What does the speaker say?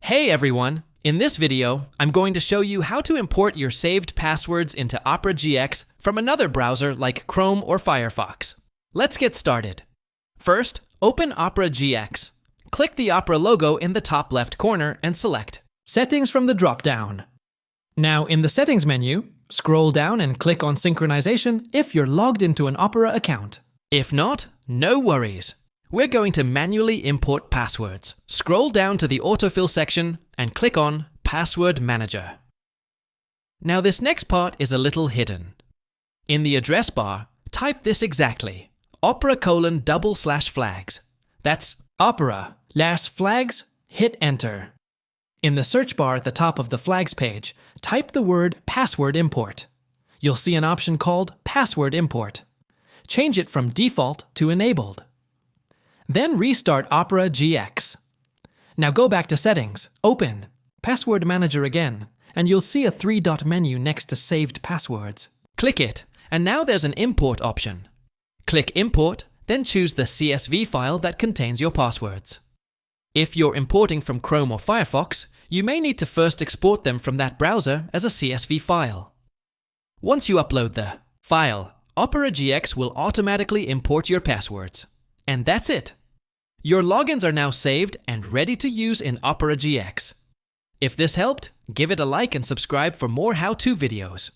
Hey everyone! In this video, I'm going to show you how to import your saved passwords into Opera GX from another browser like Chrome or Firefox. Let's get started. First, open Opera GX. Click the Opera logo in the top left corner and select Settings from the drop-down. Now in the Settings menu, scroll down and click on Synchronization if you're logged into an Opera account. If not, no worries. We're going to manually import passwords. Scroll down to the autofill section and click on Password Manager. Now this next part is a little hidden. In the address bar, type this exactly: opera:/flags. That's opera/flags, hit enter. In the search bar at the top of the flags page, type the word password import. You'll see an option called password import. Change it from default to enabled. Then restart Opera GX. Now go back to Settings, open Password Manager again, and you'll see a 3-dot menu next to Saved Passwords. Click it, and now there's an import option. Click Import, then choose the CSV file that contains your passwords. If you're importing from Chrome or Firefox, you may need to first export them from that browser as a CSV file. Once you upload the file, Opera GX will automatically import your passwords. And that's it! Your logins are now saved and ready to use in Opera GX. If this helped, give it a like and subscribe for more how-to videos.